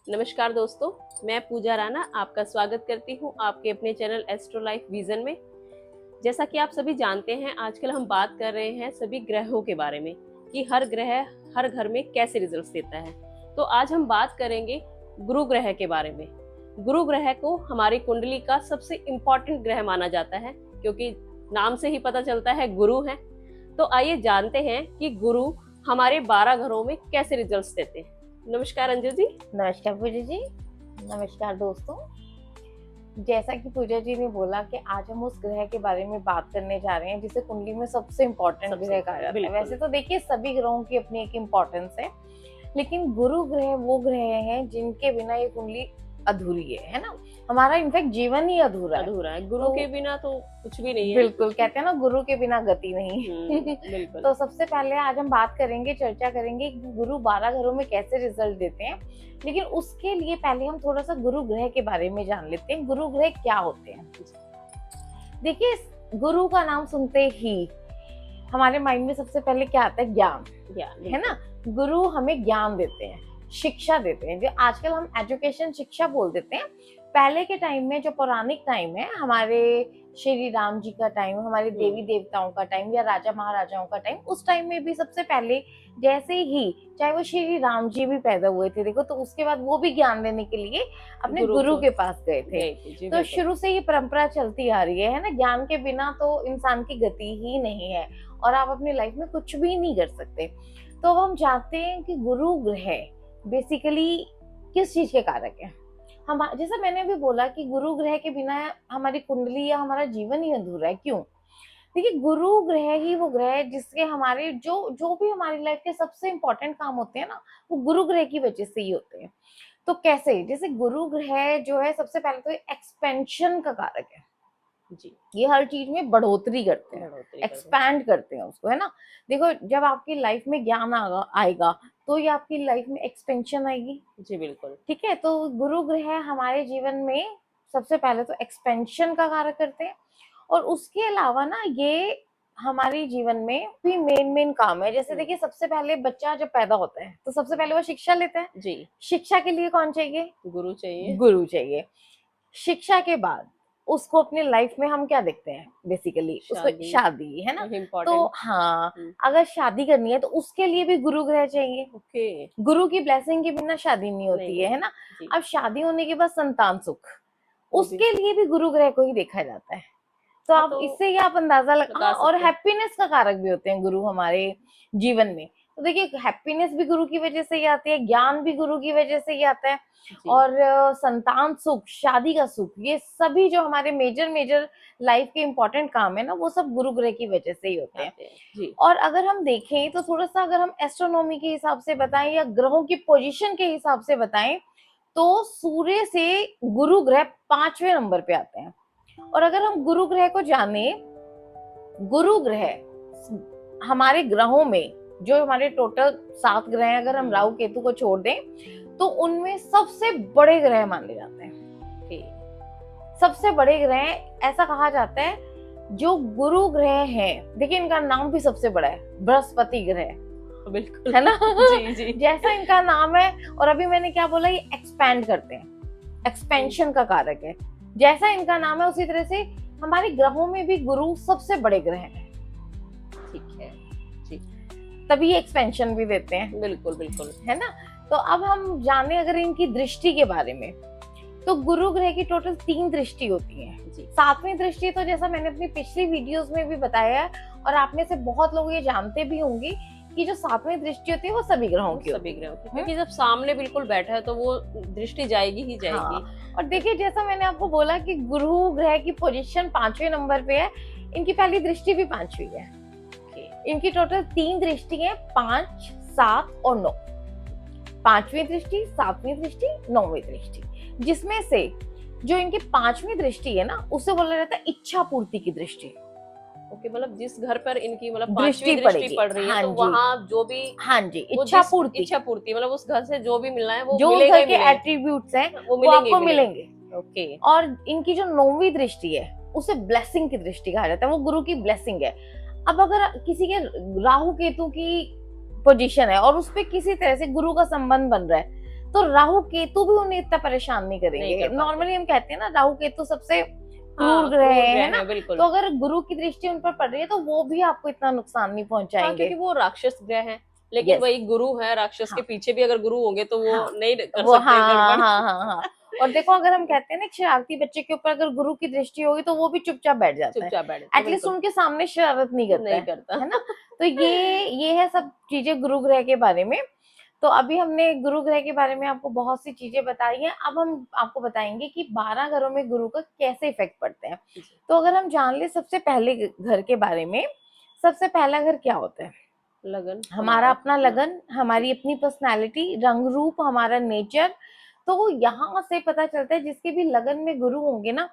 नमस्कार दोस्तों, मैं पूजा राणा आपका स्वागत करती हूँ आपके अपने चैनल एस्ट्रो लाइफ विजन में। जैसा कि आप सभी जानते हैं, आजकल हम बात कर रहे हैं सभी ग्रहों के बारे में कि हर ग्रह हर घर में कैसे रिजल्ट्स देता है। तो आज हम बात करेंगे गुरु ग्रह के बारे में। गुरु ग्रह को हमारी कुंडली का सबसे इम्पोर्टेंट ग्रह माना जाता है, क्योंकि नाम से ही पता चलता है गुरु है। तो आइए जानते हैं कि गुरु हमारे 12 घरों में कैसे रिजल्ट्स देते हैं। नमस्कार अंजू जी। नमस्कार पूजा जी। नमस्कार दोस्तों। जैसा कि पूजा जी ने बोला कि आज हम उस ग्रह के बारे में बात करने जा रहे हैं जिसे कुंडली में सबसे इम्पोर्टेंट ग्रह कहा जाता है। वैसे तो देखिए सभी ग्रहों की अपनी एक इम्पोर्टेंस है, लेकिन गुरु ग्रह वो ग्रह हैं जिनके बिना ये कुंडली अधूरी है ना। हमारा इनफैक्ट जीवन ही अधूरा है। गुरु के बिना तो कुछ भी नहीं है। बिल्कुल, कहते हैं ना गुरु के बिना गति नहीं। बिल्कुल। तो सबसे पहले आज हम बात करेंगे, चर्चा करेंगे कि गुरु 12 घरों में कैसे रिजल्ट देते हैं। लेकिन उसके लिए पहले हम थोड़ा सा गुरु ग्रह के बारे में जान लेते हैं। गुरु ग्रह क्या होते हैं? देखिए, गुरु का नाम सुनते ही हमारे माइंड में सबसे पहले क्या आता है? ज्ञान है ना। गुरु हमें ज्ञान देते हैं, शिक्षा देते हैं, जो आजकल हम एजुकेशन शिक्षा बोल देते हैं। पहले के टाइम में, जो पौराणिक टाइम है, हमारे श्री राम जी का टाइम, हमारे देवी देवताओं का टाइम या राजा महाराजाओं का टाइम, उस टाइम में भी सबसे पहले जैसे ही चाहे वो श्री राम जी भी पैदा हुए थे, देखो, तो उसके बाद वो भी ज्ञान देने के लिए अपने गुरु के पास गए थे। तो शुरू से ये परंपरा चलती आ रही है ना। ज्ञान के बिना तो इंसान की गति ही नहीं है और आप अपनी लाइफ में कुछ भी नहीं कर सकते। तो अब हम जानते हैं कि गुरु ग्रह बेसिकली किस चीज के कारक है। हम, जैसा मैंने अभी बोला कि गुरु ग्रह के बिना हमारी कुंडली या हमारा जीवन ही अधूरा है। क्यों? देखिए, गुरु ग्रह ही वो ग्रह है जिसके हमारे जो भी हमारी लाइफ के सबसे इंपॉर्टेंट काम होते हैं ना, वो गुरु ग्रह की वजह से ही होते हैं। तो कैसे? जैसे गुरु ग्रह जो है, सबसे पहले तो एक्सपेंशन का कारक है जी। ये हर चीज में बढ़ोतरी करते हैं, एक्सपैंड करते हैं उसको, है ना। देखो, जब आपकी लाइफ में ज्ञान आएगा तो ये आपकी लाइफ में एक्सपेंशन आएगी जी। बिल्कुल, ठीक है। तो गुरु ग्रह हमारे जीवन में सबसे पहले तो एक्सपेंशन का कार्य करते हैं, और उसके अलावा ना ये हमारे जीवन में भी मेन काम है। जैसे देखिए, सबसे पहले बच्चा जब पैदा होता है तो सबसे पहले वो शिक्षा लेता है जी। शिक्षा के लिए कौन चाहिए? गुरु चाहिए। गुरु चाहिए। शिक्षा के बाद उसको अपनी लाइफ में हम क्या देखते हैं? बेसिकली उसको शादी, है ना। तो हाँ, अगर शादी करनी है तो उसके लिए भी गुरु ग्रह चाहिए। ओके। गुरु की ब्लेसिंग के बिना शादी नहीं होती है ना। अब शादी होने के बाद संतान सुख, उसके लिए भी गुरु ग्रह को ही देखा जाता है। तो आप इससे ही आप अंदाजा लगा। और हैप्पीनेस का कारक भी होते हैं गुरु हमारे जीवन में। तो देखिए, हैप्पीनेस भी गुरु की वजह से ही आती है, ज्ञान भी गुरु की वजह से ही आता है, और संतान सुख, शादी का सुख, ये सभी जो हमारे मेजर लाइफ के इंपॉर्टेंट काम है ना, वो सब गुरु ग्रह की वजह से ही होते हैं जी। और अगर हम देखें तो थोड़ा सा, अगर हम एस्ट्रोनॉमी के हिसाब से बताएं या ग्रहों की पोजीशन के हिसाब से बताएं, तो सूर्य से गुरु ग्रह 5वें नंबर पे आते हैं। और अगर हम गुरु ग्रह को जाने, गुरु ग्रह हमारे ग्रहों में, जो हमारे टोटल 7 ग्रह हैं, अगर हम राहु केतु को छोड़ दें, तो उनमें सबसे बड़े ग्रह माने जाते हैं। सबसे बड़े ग्रह ऐसा कहा जाता है जो गुरु ग्रह हैं। देखिए, इनका नाम भी सबसे बड़ा है, बृहस्पति ग्रह, बिल्कुल, है ना। जी। जैसा इनका नाम है, और अभी मैंने क्या बोला, ये एक्सपैंड करते हैं, एक्सपेंशन का कारक है। जैसा इनका नाम है, उसी तरह से हमारे ग्रहों में भी गुरु सबसे बड़े ग्रह हैं, ठीक है जी। तभी एक्सपेंशन भी देते हैं, बिल्कुल, है ना। तो अब हम जाने अगर इनकी दृष्टि के बारे में, तो गुरु ग्रह की टोटल 3 दृष्टि होती है जी। 7वीं दृष्टि तो जैसा मैंने अपनी पिछली वीडियोस में भी बताया है, और आप में से बहुत लोग ये जानते भी होंगे कि जो 7वीं दृष्टि होती है वो सभी ग्रहों की, क्योंकि जब सामने बिल्कुल बैठा है तो वो दृष्टि जाएगी ही जाएगी। हाँ। और देखिए, जैसा मैंने आपको बोला कि गुरु ग्रह की पोजीशन 5वें नंबर पे है, इनकी पहली दृष्टि भी 5वीं है। इनकी टोटल 3 दृष्टि है, 5, 7 और 9। 5वीं दृष्टि, 7वीं दृष्टि, 9वीं दृष्टि, जिसमें से जो इनकी 5वीं दृष्टि है ना, उसे बोला जाता है इच्छा पूर्ति की दृष्टि। ओके, मतलब जिस घर पर इनकी मतलब 5वीं दृष्टि पड़ रही है, तो वहाँ जो भी, हाँ जी, इच्छा पूर्ति, मतलब उस घर से जो भी मिलना है वो जो मिलेगा, घर के एट्रीब्यूट्स हैं वो आपको मिलेंगे। ओके। और इनकी जो 9वीं दृष्टि है, उसे ब्लेसिंग की दृष्टि कहा जाता है, वो गुरु की ब्लेसिंग है। अब अगर किसी के राहु केतु की पोजीशन है और उस पे किसी तरह से गुरु का संबंध बन रहा है, तो राहु केतु भी उन्हें इतना परेशान नहीं नहीं करेंगे। कर पाते। नॉर्मली हम कहते हैं ना राहु केतु सबसे क्रूर हाँ, ग्रह क्रूर है ग्रह ना, है, बिल्कुल। तो अगर गुरु की दृष्टि उन पर पड़ रही है तो वो भी आपको इतना नुकसान नहीं हाँ, पहुंचाएंगे। क्योंकि वो राक्षस ग्रह है, लेकिन यस, वही गुरु है, राक्षस के हाँ पीछे भी अगर गुरु होंगे तो वो हाँ, नहीं कर वो सकते हाँ गड़बड़। हाँ हाँ हाँ। और देखो अगर हम कहते हैं ना, एक शरारती बच्चे के ऊपर अगर गुरु की दृष्टि होगी तो वो भी चुपचाप बैठ जाता है, चुपचाप बैठ जाते हैं, एटलीस्ट बिल्कुल। उनके सामने शरारत नहीं करता नहीं करता। है ना। तो ये है सब चीजें गुरु ग्रह के बारे में। तो अभी हमने गुरु ग्रह के बारे में आपको बहुत सी चीजें बताई हैं, अब हम आपको बताएंगे कि 12 घरों में गुरु का कैसे इफेक्ट पड़ते हैं। जी। तो अगर हम जान ले सबसे पहले घर के बारे में, सबसे पहला घर क्या होता है? लगन, हमारा अपना लगन, हमारी अपनी पर्सनालिटी, रंग रूप, हमारा नेचर। तो यहाँ से पता चलता है जिसके भी लगन में गुरु होंगे ना,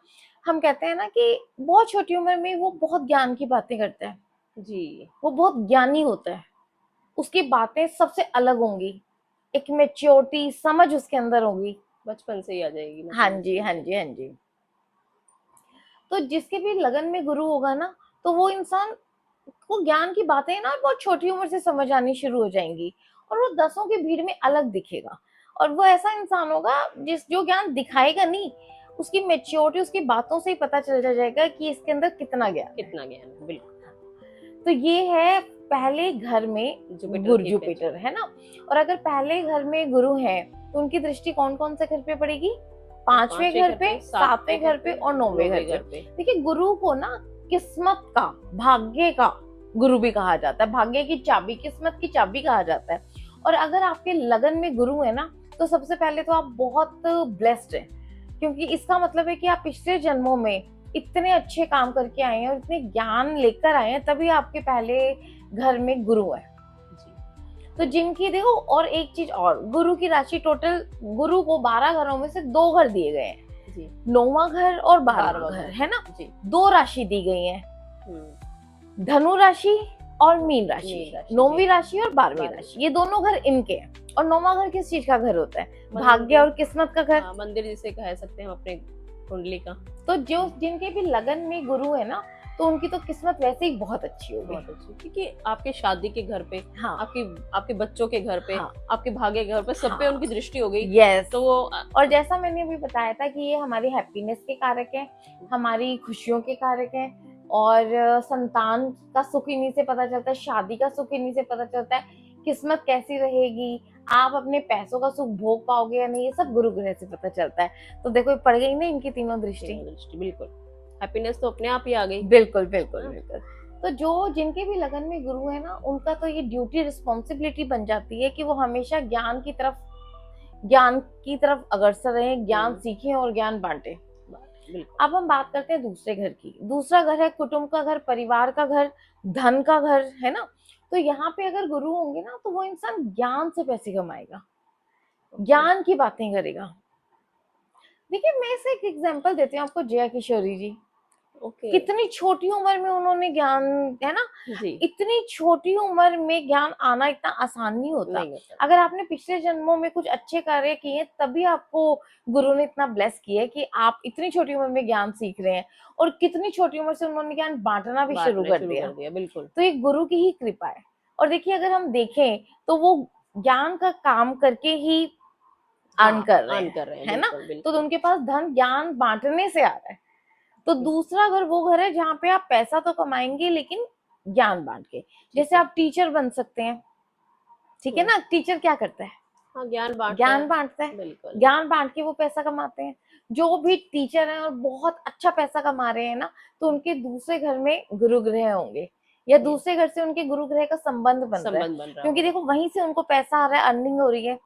हम कहते हैं ना कि बहुत छोटी उम्र में वो बहुत ज्ञान की बातें करता है, जी, वो बहुत ज्ञानी होता है, उसकी बातें सबसे अलग होंगी, एक मेच्योरिटी समझ उसके अंदर होगी। बचपन से ही आ जाएगी ना हाँ समझ। जी हाँ जी हाँ जी। तो जिसके भी लगन में गुरु होगा ना, तो वो इंसान को ज्ञान की बातें ना बहुत छोटी उम्र से समझ आनी शुरू हो जाएंगी, और वो दसों की भीड़ में अलग दिखेगा। और वो ऐसा इंसान होगा जो ज्ञान दिखाएगा नहीं, उसकी मेच्योरिटी उसकी बातों से ही पता चल जाएगा कि इसके अंदर कितना ज्ञान है। कितना ज्ञान है, बिल्कुल। तो ये है पहले घर में जुपिटर की जुपिटर है ना। और अगर पहले घर में गुरु है तो उनकी दृष्टि कौन कौन से घर पे पड़ेगी? पांचवें घर पे, सातवें घर पे और नौवें घर पे। देखिए गुरु को ना किस्मत का, भाग्य का गुरु भी कहा जाता है, भाग्य की चाबी, किस्मत की चाबी कहा जाता है। और अगर आपके लगन में गुरु है ना, तो सबसे पहले तो आप बहुत ब्लेस्ड हैं, क्योंकि इसका मतलब है कि आप पिछले जन्मों में इतने अच्छे काम करके आए हैं और इतने ज्ञान लेकर आए हैं, तभी आपके पहले घर में गुरु है। तो जिनकी देखो, और एक चीज और, गुरु की राशि टोटल, गुरु को 12 घरों में से 2 घर दिए गए हैं, 9वां घर और 12वां घर है ना जी। 2 राशि दी गई है, धनु राशि और मीन राशि, 9वीं राशि और 12वीं राशि, ये दोनों घर इनके हैं। और 9वां घर किस चीज का घर होता है? भाग्य और किस्मत का घर, मंदिर जिसे कह सकते हैं हम अपने कुंडली का। तो जो जिनके भी लगन में गुरु है ना, तो उनकी तो किस्मत वैसे ही बहुत अच्छी होगी, बहुत अच्छी, क्योंकि आपके शादी के घर पे, हाँ, आपके बच्चों के घर पे, हाँ, आपके भाग्य के घर पे, सब पे हाँ, उनकी दृष्टि हो गई। यस। तो वो, और जैसा मैंने अभी बताया था कि ये हमारी हैप्पीनेस के कारक है, हमारी खुशियों के कारक है, और संतान का सुख इन्हीं से पता चलता है, शादी का सुख इन्हीं से पता चलता है, किस्मत कैसी रहेगी, आप अपने पैसों का सुख भोग पाओगे या नहीं, ये सब गुरु ग्रह से पता चलता है। तो देखो पड़ गई ना इनकी तीनों दृष्टि, बिल्कुल, हैप्पीनेस तो अपने आप ही आ गई। बिल्कुल बिल्कुल बिल्कुल। तो जो जिनके भी लगन में गुरु है ना, उनका तो ये ड्यूटी, रिस्पॉन्सिबिलिटी बन जाती है कि वो हमेशा ज्ञान की तरफ अग्रसर रहे, ज्ञान सीखें और ज्ञान बांटे। अब हम बात करते हैं दूसरे घर की। दूसरा घर है कुटुंब का घर, परिवार का घर, धन का घर है ना। तो यहाँ पे अगर गुरु होंगे ना, तो वो इंसान ज्ञान से पैसे कमाएगा, ज्ञान की बातें करेगा। देखिए मैं इसे एक एग्जांपल देती हूँ आपको, जया किशोरी जी। कितनी छोटी उम्र में उन्होंने ज्ञान, है ना जी। इतनी छोटी उम्र में ज्ञान आना इतना आसान नहीं होता। अगर आपने पिछले जन्मों में कुछ अच्छे कार्य किए तभी आपको गुरु ने इतना ब्लेस किया है कि आप इतनी छोटी उम्र में ज्ञान सीख रहे हैं, और कितनी छोटी उम्र से उन्होंने ज्ञान बांटना भी शुरू कर दिया। बिल्कुल, तो ये गुरु की ही कृपा है। और देखिए अगर हम देखें तो वो ज्ञान का काम करके ही अर्न कर रहे हैं, है ना। तो उनके पास धन ज्ञान बांटने से आ रहा है। तो दूसरा घर वो घर है जहाँ पे आप पैसा तो कमाएंगे लेकिन ज्ञान बांट के। जैसे आप टीचर बन सकते हैं, ठीक है ना। टीचर क्या करता है? हाँ, ज्ञान बांटता है। ज्ञान बांट के वो पैसा कमाते हैं। जो भी टीचर हैं और बहुत अच्छा पैसा कमा रहे हैं ना, तो उनके दूसरे घर में गुरु ग्रह होंगे, या दूसरे घर से उनके गुरु ग्रह का संबंध बन रहा है, क्योंकि देखो वहीं से उनको पैसा आ रहा है, अर्निंग हो रही है।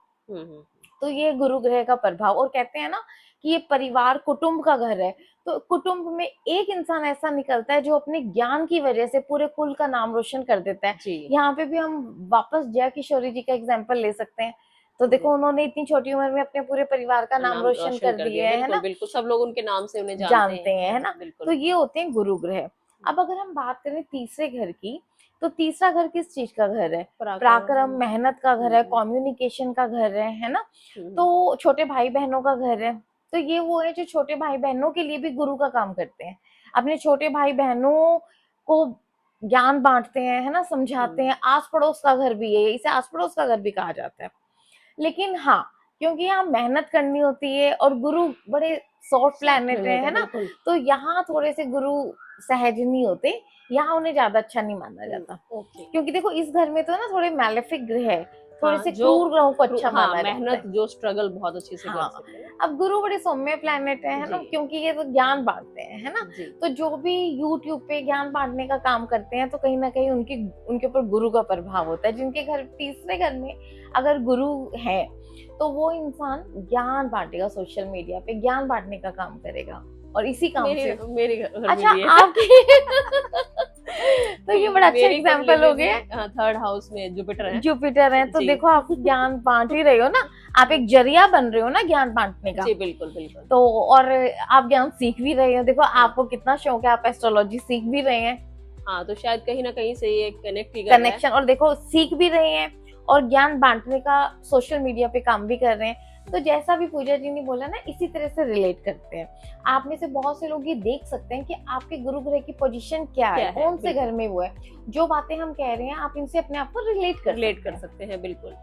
तो ये गुरु ग्रह का प्रभाव। और कहते हैं ना कि ये परिवार कुटुंब का घर है, तो कुटुंब में एक इंसान ऐसा निकलता है जो अपने ज्ञान की वजह से पूरे कुल का नाम रोशन कर देता है। यहाँ पे भी हम वापस जया किशोरी जी का एग्जाम्पल ले सकते हैं। तो देखो उन्होंने इतनी छोटी उम्र में अपने पूरे परिवार का नाम रोशन कर दिया है ना। बिल्कुल, सब लोग उनके नाम से उन्हें जानते हैं, है ना। तो ये होते हैं गुरु ग्रह। अब अगर हम बात करें तीसरे घर की, तो तीसरा घर किस चीज का घर है? पराक्रम, मेहनत का घर है, कम्युनिकेशन का घर है ना। तो छोटे भाई बहनों का घर है। तो ये वो है जो छोटे भाई बहनों के लिए भी गुरु का काम करते हैं, अपने छोटे भाई बहनों को ज्ञान बांटते हैं, है ना, समझाते हैं। आस पड़ोस का घर भी है, इसे आस पड़ोस का घर भी कहा जाता है। लेकिन हाँ, क्योंकि यहाँ मेहनत करनी होती है और गुरु बड़े सॉफ्ट प्लैनेट है ना, बिल्कुल। तो यहाँ थोड़े से गुरु सहज नहीं होते, यहाँ उन्हें ज्यादा अच्छा नहीं माना जाता। ओके। क्योंकि देखो इस घर में तो ना थोड़े मैलेफिक ग्रह है, थोड़े हाँ, से जो क्रूर ग्रहों को अच्छा हाँ, माना जाता मेहनत है। जो स्ट्रगल बहुत अच्छे से कर हाँ, सके ना। अब गुरु बड़े सौम्य प्लैनेट है ना, जी। क्योंकि ये तो ज्ञान बांटते हैं, है ना। जी। तो जो भी यूट्यूब पे ज्ञान बांटने का काम करते हैं तो कहीं ना कहीं उनके ऊपर गुरु का प्रभाव होता है। जिनके घर तीसरे घर में अगर गुरु है तो वो इंसान ज्ञान बांटेगा, सोशल मीडिया पे ज्ञान बांटने का काम करेगा और इसी काम से। मेरे घर में अच्छा भी है। आपके तो ये बड़ा अच्छा मेरी एग्जाम्पल कुंडली हो में गया। भी, थर्ड हाउस में जुपिटर है। जुपिटर है तो जी। देखो आप ज्ञान बांट ही रहे हो ना, आप एक जरिया बन रहे हो ना ज्ञान बांटने का। जी बिल्कुल बिल्कुल। तो और आप ज्ञान सीख भी रहे हो, देखो आपको कितना शौक है, आप एस्ट्रोलॉजी सीख भी रहे हैं। हाँ, तो शायद कहीं ना कहीं से ये कनेक्ट ही कर रहा है। कनेक्शन, और देखो सीख भी रहे हैं और ज्ञान बांटने का सोशल मीडिया पे काम भी कर रहे हैं। तो जैसा भी पूजा जी ने बोला ना, इसी तरह से रिलेट करते हैं। आप में से बहुत से लोग ये देख सकते हैं कि आपके गुरु ग्रह की पोजीशन क्या है, कौन से घर में वो है। जो बातें हम कह रहे हैं आप इनसे अपने आप को रिलेट कर सकते हैं बिल्कुल।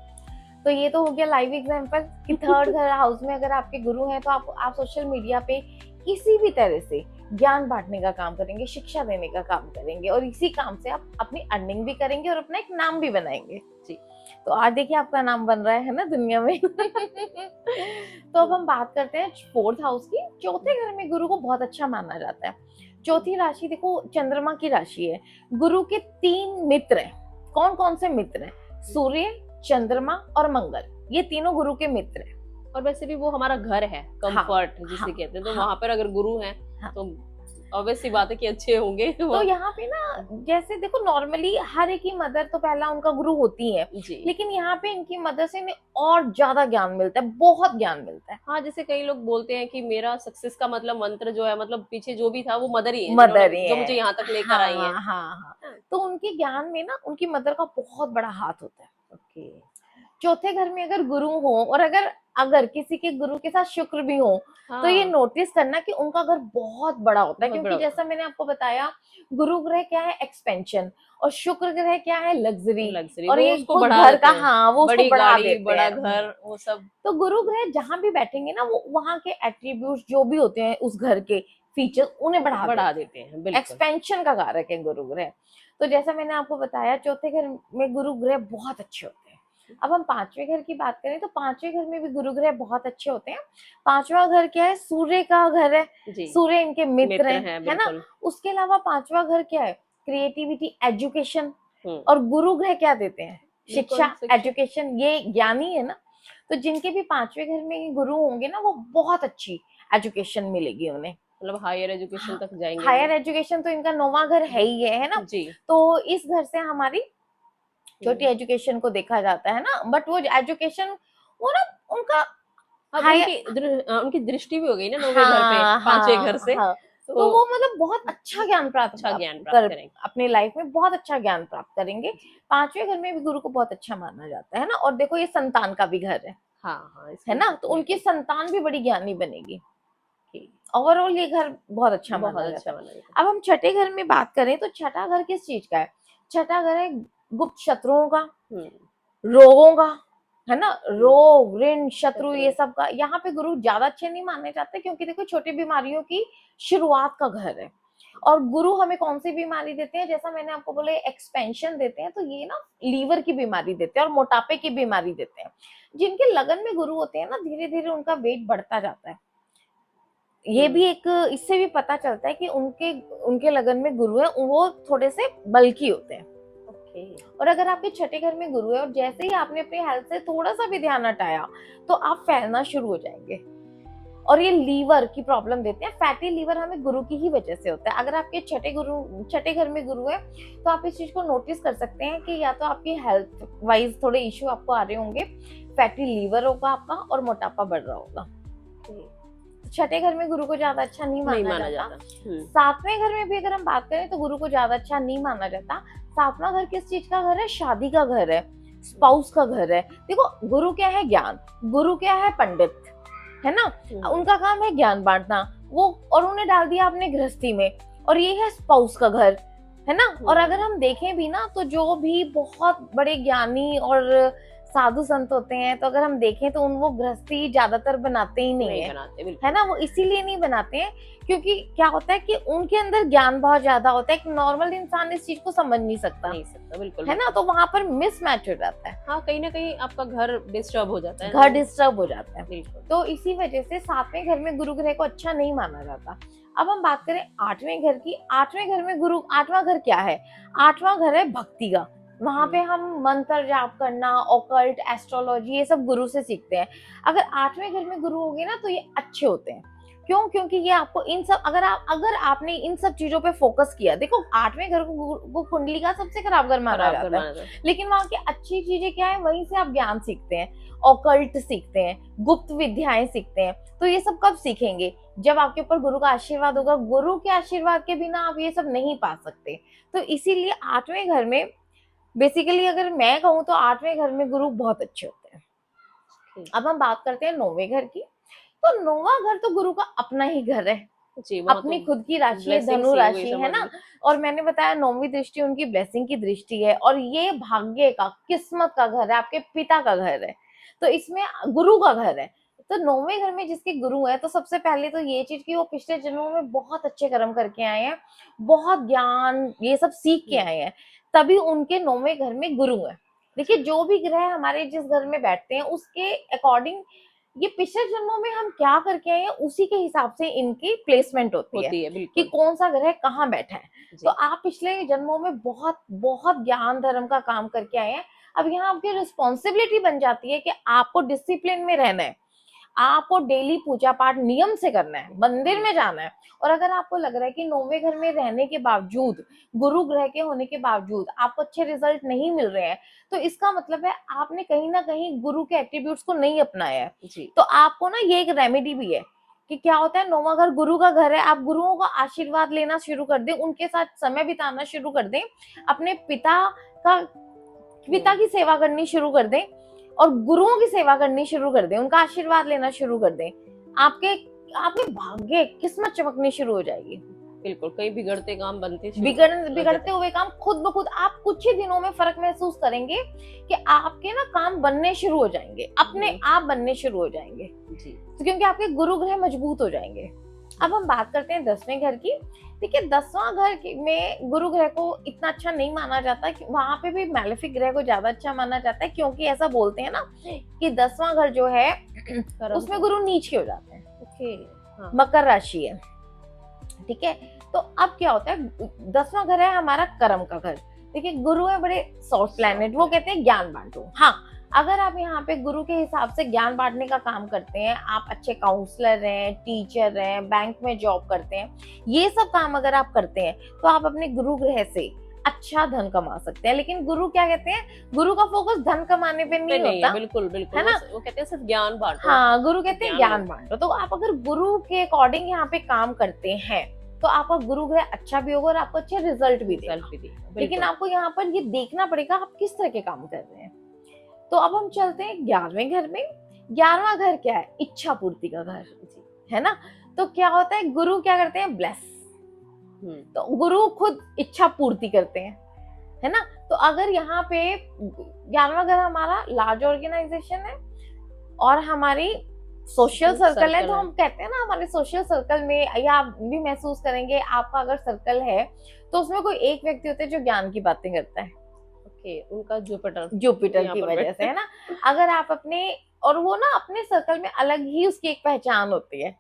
तो ये तो हो गया लाइव एग्जांपल कि थर्ड घर हाउस में अगर आपके गुरु हैं तो आप सोशल मीडिया पे किसी भी तरह से ज्ञान बांटने का काम करेंगे, शिक्षा देने का काम करेंगे और इसी काम से आप अपनी अर्निंग भी करेंगे और अपना एक नाम भी बनाएंगे। जी। तो आज देखिए आपका नाम बन रहा है ना दुनिया में। तो अब हम बात करते हैं फोर्थ हाउस की। चौथे घर में गुरु को बहुत अच्छा माना जाता है। चौथी राशि देखो चंद्रमा की राशि है। गुरु के 3 मित्र हैं। कौन कौन से मित्र हैं? सूर्य, चंद्रमा और मंगल, ये तीनों गुरु के मित्र हैं। और वैसे भी वो हमारा घर है, कंफर्ट जिसे हाँ, कहते हैं, तो हाँ, वहां पर अगर गुरु हैं हाँ, तो ऑब्वियस सी बात है कि अच्छे होंगे। तो यहाँ पे ना जैसे देखो नॉर्मली हर एक की मदर तो पहला उनका गुरु होती है, जी। लेकिन यहाँ पे इनकी मदर से इन्हें और ज्यादा ज्ञान मिलता है, बहुत ज्ञान मिलता है। हाँ, जैसे कई लोग बोलते हैं कि मेरा सक्सेस का मतलब मंत्र जो है, मतलब पीछे जो भी था वो मदर ही है, मदर ही जो है। मुझे यहाँ तक लेकर आई है। हाँ। तो उनके ज्ञान में ना उनकी मदर का बहुत बड़ा हाथ होता है। ओके। चौथे घर में अगर गुरु हो और अगर किसी के गुरु के साथ शुक्र भी हो, तो ये नोटिस करना कि उनका घर बहुत बड़ा होता है, क्योंकि जैसा मैंने आपको बताया गुरु ग्रह क्या है? एक्सपेंशन, और शुक्र ग्रह क्या है? लग्जरी। और ये उसको घर का, हाँ, वो उसको बढ़ा देते हैं, बड़ा घर, वो सब। तो गुरु ग्रह जहां भी बैठेंगे ना वो वहां के एट्रीब्यूट्स जो भी होते हैं उस घर के फीचर उन्हें बढ़ा देते हैं। बिल्कुल। एक्सपेंशन का कारक है गुरु ग्रह। तो जैसा मैंने आपको बताया चौथे घर में गुरु ग्रह बहुत अच्छे होते हैं। अब हम पांचवें घर की बात करें तो पांचवें घर में भी गुरु ग्रह बहुत अच्छे होते हैं। पांचवा घर क्या है? सूर्य का घर है। सूर्य इनके मित्र हैं, है ना। उसके अलावा पांचवा घर क्या है? Creativity, education. और गुरु ग्रह क्या देते हैं? शिक्षा, एजुकेशन। ये ज्ञानी है ना, तो जिनके भी पांचवें घर में गुरु होंगे ना वो बहुत अच्छी एजुकेशन मिलेगी उन्हें, मतलब हायर एजुकेशन तक जाएंगे। हायर एजुकेशन तो इनका 9वां घर है ही है ना जी। तो इस घर से हमारी छोटी एजुकेशन को देखा जाता है ना, बट वो एजुकेशन वो ना उनका उनकी दृष्टि भी हो गई ना 9वें घर पे, 5वें घर से। तो वो मतलब बहुत अच्छा ज्ञान प्राप्त करेंगे अपनी लाइफ में, बहुत अच्छा ज्ञान प्राप्त करेंगे। 5वें घर में भी गुरु को बहुत अच्छा माना जाता है ना। और देखो ये संतान का भी घर है, है ना, तो उनकी संतान भी बड़ी ज्ञानी बनेगी। ओवरऑल ये घर बहुत अच्छा माना जाता है। अब हम छठे घर में बात करें तो छठा घर किस चीज का है? छठा घर है गुप्त शत्रुओं का, रोगों का, है ना। रोग, ऋण, शत्रु, ये सब का। यहाँ पे गुरु ज्यादा अच्छे नहीं माने जाते, क्योंकि देखो छोटी बीमारियों की शुरुआत का घर है। और गुरु हमें कौन सी बीमारी देते हैं? जैसा मैंने आपको बोला एक्सपेंशन देते हैं, तो ये ना लीवर की बीमारी देते हैं और मोटापे की बीमारी देते हैं। जिनके लगन में गुरु होते हैं ना, धीरे धीरे उनका वेट बढ़ता जाता है। ये भी एक इससे भी पता चलता है कि उनके लगन में गुरु है, वो थोड़े से बल्की होते हैं। और अगर आपके छठे घर में गुरु है और जैसे ही आपने अपनी हेल्थ से थोड़ा सा भी ध्यान हटाया तो आप फैलना शुरू हो जाएंगे। और ये लीवर की प्रॉब्लम देते हैं। फैटी लीवर हमें गुरु की ही वजह से होता है। अगर आपके छठे घर में गुरु है तो आप इस चीज को नोटिस कर सकते हैं कि या तो आपकी हेल्थ वाइज थोड़े इश्यू आपको आ रहे होंगे, फैटी लीवर होगा आपका और मोटापा बढ़ रहा होगा। छठे घर में गुरु को ज्यादा अच्छा नहीं माना जाता। सातवें घर में भी अगर हम बात करें तो गुरु को ज्यादा अच्छा नहीं माना जाता। सातवां घर किस चीज का घर है? शादी का घर है, स्पाउस का घर है। देखो गुरु क्या है? ज्ञान। गुरु क्या है? पंडित, है ना। उनका काम है ज्ञान बांटना, वो और उन्हें डाल दिया आपने गृहस्थी में, और ये है स्पाउस का घर, है ना। और अगर हम देखें भी ना तो जो भी बहुत बड़े ज्ञानी और साधु संत होते हैं, तो अगर हम देखें तो वो गृहस्थी ज्यादातर बनाते ही नहीं है, बनाते बिल्कुल। है ना। वो इसीलिए नहीं बनाते हैं क्योंकि क्या होता है कि उनके अंदर ज्ञान बहुत ज्यादा होता है, एक नॉर्मल इंसान इस चीज को समझ नहीं सकता, बिल्कुल, है ना। तो वहां पर मिसमैच हो जाता है, हाँ, कहीं ना कहीं आपका घर डिस्टर्ब हो जाता है, घर डिस्टर्ब हो जाता है। बिल्कुल। तो इसी वजह से 7वें घर में गुरु ग्रह को अच्छा नहीं माना जाता। अब हम बात करें 8वें घर की। 8वें घर में गुरु, 8वां घर क्या है? 8वां घर है भक्ति का। वहां पे हम मंत्र जाप करना, ऑकल्ट, एस्ट्रोलॉजी, ये सब गुरु से सीखते हैं। अगर 8वें घर में गुरु होंगे ना तो ये अच्छे होते हैं। क्यों? क्योंकि ये आपको इन सब, अगर आपने इन सब चीजों पे फोकस किया, देखो 8वें घर को कुंडली का सबसे खराब घर माना जाता है, लेकिन वहां की अच्छी चीजें क्या है, वहीं से आप ज्ञान सीखते हैं, ऑकल्ट सीखते हैं, गुप्त विद्याएं सीखते हैं। तो ये सब कब सीखेंगे? जब आपके ऊपर गुरु का आशीर्वाद होगा। गुरु के आशीर्वाद के बिना आप ये सब नहीं पा सकते। तो इसीलिए 8वें घर में बेसिकली अगर मैं कहूँ तो 8वें घर में गुरु बहुत अच्छे होते हैं। अब हम बात करते हैं 9वें घर की। तो 9वां घर तो गुरु का अपना ही घर है, अपनी खुद की राशि है, धनु राशि, है ना। और मैंने बताया 9वीं दृष्टि उनकी ब्लेसिंग की दृष्टि है, और ये भाग्य का, किस्मत का घर है, आपके पिता का घर है, तो इसमें गुरु का घर है। तो 9वें घर में जिसके गुरु है, तो सबसे पहले तो ये चीज कि वो पिछले जन्मों में बहुत अच्छे कर्म करके आए हैं, बहुत ज्ञान ये सब सीख के आए हैं, तभी उनके 9वें घर में गुरु है। देखिए, जो भी ग्रह हमारे जिस घर में बैठते हैं उसके अकॉर्डिंग ये पिछले जन्मों में हम क्या करके आए हैं उसी के हिसाब से इनकी प्लेसमेंट होती है कि कौन सा ग्रह कहाँ बैठा है। तो आप पिछले जन्मों में बहुत बहुत ज्ञान धर्म का काम करके आए हैं। अब यहाँ आपकी रिस्पॉन्सिबिलिटी बन जाती है कि आपको डिसिप्लिन में रहना है, आपको डेली पूजा पाठ नियम से करना है, मंदिर में जाना है। और अगर आपको लग रहा है कि 9वें घर में रहने के बावजूद, गुरु ग्रह के होने के बावजूद आपको अच्छे रिजल्ट नहीं मिल रहे हैं, तो इसका मतलब है आपने कहीं ना कहीं गुरु के एट्रीब्यूट्स को नहीं अपनाया है। तो आपको ना ये एक रेमेडी भी है कि क्या होता है, 9वां घर गुरु का घर है, आप गुरुओं का आशीर्वाद लेना शुरू कर दें, उनके साथ समय बिताना शुरू कर दें, अपने पिता की सेवा करनी शुरू कर दें और गुरुओं की सेवा करनी शुरू कर दें, उनका आशीर्वाद लेना शुरू कर दें। आपके भाग्य, किस्मत चमकनी शुरू हो जाएगी। बिल्कुल, कई बिगड़ते काम बिगड़ते हुए काम खुद ब खुद आप कुछ ही दिनों में फर्क महसूस करेंगे कि आपके ना काम बनने शुरू हो जाएंगे, अपने आप बनने शुरू हो जाएंगे जी। तो क्योंकि आपके गुरु ग्रह मजबूत हो जाएंगे। अब हम बात करते हैं 10वें घर की। देखिए, 10वां घर में गुरु ग्रह को इतना अच्छा नहीं माना जाता, कि वहां पे भी मैलेफिक ग्रह को ज्यादा अच्छा माना जाता है, क्योंकि ऐसा बोलते हैं ना कि 10वां घर जो है उसमें गुरु नीच के हो जाते हैं। मकर राशि है, ठीक है। तो अब क्या होता है, 10वां घर है हमारा कर्म का घर। देखिए, गुरु है बड़े सॉफ्ट प्लैनेट, वो कहते हैं ज्ञान बांटो। हाँ, अगर आप यहाँ पे गुरु के हिसाब से ज्ञान बांटने का काम करते हैं, आप अच्छे काउंसलर हैं, टीचर हैं, बैंक में जॉब करते हैं, ये सब काम अगर आप करते हैं तो आप अपने गुरु ग्रह से अच्छा धन कमा सकते हैं। लेकिन गुरु क्या कहते हैं, गुरु का फोकस धन कमाने पे नहीं होता, बिल्कुल बिल्कुल, है ना। वो कहते हैं सिर्फ ज्ञान बांटो। हाँ, गुरु कहते हैं ज्ञान बांटो। तो आप अगर गुरु के अकॉर्डिंग यहाँ पे काम करते हैं तो आपका गुरु ग्रह अच्छा भी होगा और आपको अच्छे रिजल्ट भी देगा। लेकिन आपको यहाँ पर ये देखना पड़ेगा आप किस तरह के काम कर रहे हैं। तो अब हम चलते हैं 11वें घर में। 11वां घर क्या है? इच्छा पूर्ति का घर, है ना। तो क्या होता है, गुरु क्या करते हैं? ब्लेस। तो गुरु खुद इच्छा पूर्ति करते हैं, है ना। तो अगर यहाँ पे 11वां घर हमारा लार्ज ऑर्गेनाइजेशन है और हमारी सोशल सर्कल है, तो हम कहते हैं ना हमारे सोशल सर्कल में, या आप भी महसूस करेंगे, आपका अगर सर्कल है तो उसमें कोई एक व्यक्ति होता है जो ज्ञान की बातें करता है। उनका जुपिटर की वजह से, है ना। अगर आप अपने, और वो ना अपने सर्कल में अलग ही उसकी एक पहचान होती है।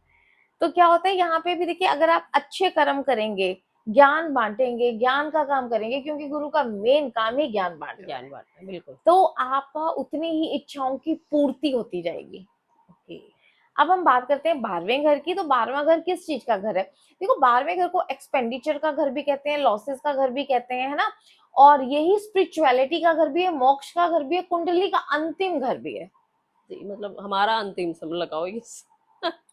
तो क्या होता है, यहाँ पे भी देखिए, अगर आप अच्छे कर्म करेंगे, ज्ञान बांटेंगे, ज्ञान का काम करेंगे, क्योंकि गुरु का मेन काम ही ज्ञान बांटना, बिल्कुल, तो आपका उतनी ही इच्छाओं की पूर्ति होती जाएगी। अब हम बात करते हैं 12वें घर की। तो 12वां घर किस चीज का घर है? देखो, 12वें घर को एक्सपेंडिचर का घर भी कहते हैं, लॉसेस का घर भी कहते हैं, है ना। और यही स्पिरिचुअलिटी का घर भी है, मोक्ष का घर भी है, कुंडली का अंतिम घर भी है। मतलब हमारा अंतिम समय लगाओ ये।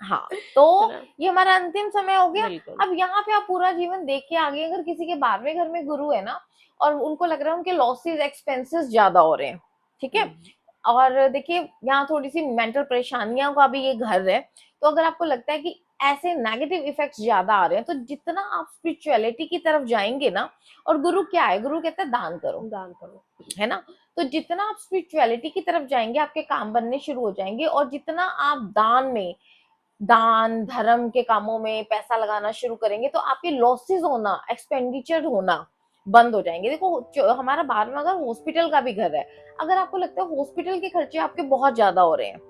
हाँ, तो ये हमारा अंतिम समय हो गया। अब यहाँ पे आप पूरा जीवन देख के आगे, अगर किसी के 12वें घर में गुरु है ना और उनको लग रहा है उनके लॉसेस, एक्सपेंसेस ज्यादा हो रहे हैं, ठीक है, और देखिए यहाँ थोड़ी सी मेंटल परेशानियों का भी ये घर है, तो अगर आपको लगता है कि ऐसे नेगेटिव इफेक्ट्स ज्यादा आ रहे हैं, तो जितना आप स्पिरिचुअलिटी की तरफ जाएंगे ना, और गुरु क्या है, गुरु कहता है दान करो, है ना। तो जितना आप स्पिरिचुअलिटी की तरफ जाएंगे आपके काम बनने शुरू हो जाएंगे, और जितना आप दान धर्म के कामों में पैसा लगाना शुरू करेंगे तो आपके लॉसेस होना, एक्सपेंडिचर होना बंद हो जाएंगे। देखो हमारा बाहर में अगर हॉस्पिटल का भी घर है, अगर आपको लगता है हॉस्पिटल के खर्चे आपके बहुत ज्यादा हो रहे हैं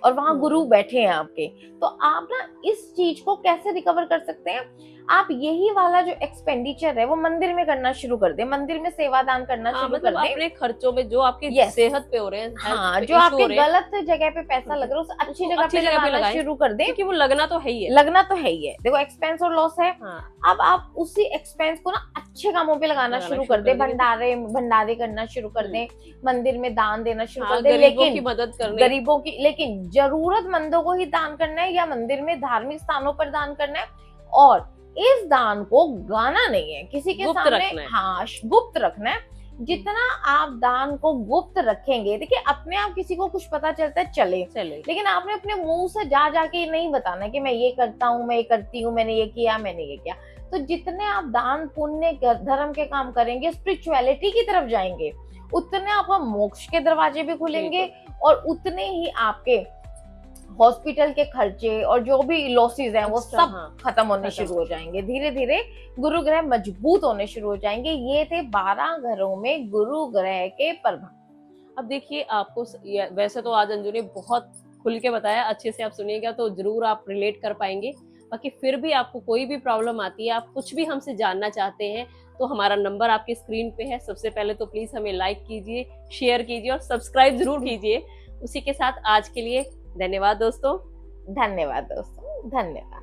और वहां गुरु बैठे हैं आपके, तो आप ना इस चीज को कैसे रिकवर कर सकते हैं, आप यही वाला जो एक्सपेंडिचर है वो मंदिर में करना शुरू कर दें, मंदिर में सेवा दान करना शुरू कर दें। अपने खर्चों में जो आपकी Yes. सेहत पे हो रहे हैं, हाँ, जो आपके गलत जगह पे पैसा लग रहा है उसे अच्छी जगह पे लगाना शुरू कर दें, क्योंकि वो लगना तो है ही है, लगना तो है ही है। देखो एक्सपेंस और लॉस है। हाँ। अब आप उसी एक्सपेंस को ना अच्छे कामों पे लगाना शुरू कर दें, भंडारे करना शुरू कर दें, मंदिर में दान देना शुरू कर दें, लेकिन की मदद करनी, गरीबों की, लेकिन जरूरतमंदों को ही दान करना है या मंदिर में धार्मिक स्थानों पर दान करना है। और इस दान को गाना नहीं है किसी के सामने, हाँ गुप्त रखना है। जितना आप दान को गुप्त रखेंगे, देखिए अपने आप किसी को कुछ पता चलता है चले, लेकिन आपने अपने मुंह से जाके नहीं बताना कि मैं ये करता हूँ, मैं ये करती हूँ, मैंने ये किया, मैंने ये किया। तो जितने आप दान पुण्य धर्म के काम करेंगे, स्पिरिचुअलिटी की तरफ जाएंगे, उतने आपका मोक्ष के दरवाजे भी खुलेंगे और उतने ही आपके हॉस्पिटल के खर्चे और जो भी लॉसेस हैं वो सब खत्म होने शुरू हो जाएंगे। धीरे धीरे गुरु ग्रह मजबूत होने शुरू हो जाएंगे। ये थे 12 घरों में गुरु ग्रह के प्रभाव। अब देखिए, आपको वैसे तो आज अंजू ने बहुत खुल के बताया, अच्छे से आप सुनिएगा तो जरूर आप रिलेट कर पाएंगे। बाकी फिर भी आपको कोई भी प्रॉब्लम आती है, आप कुछ भी हमसे जानना चाहते हैं, तो हमारा नंबर आपकी स्क्रीन पे है। सबसे पहले तो प्लीज हमें लाइक कीजिए, शेयर कीजिए और सब्सक्राइब जरूर कीजिए। उसी के साथ आज के लिए धन्यवाद दोस्तों। धन्यवाद दोस्तों, धन्यवाद।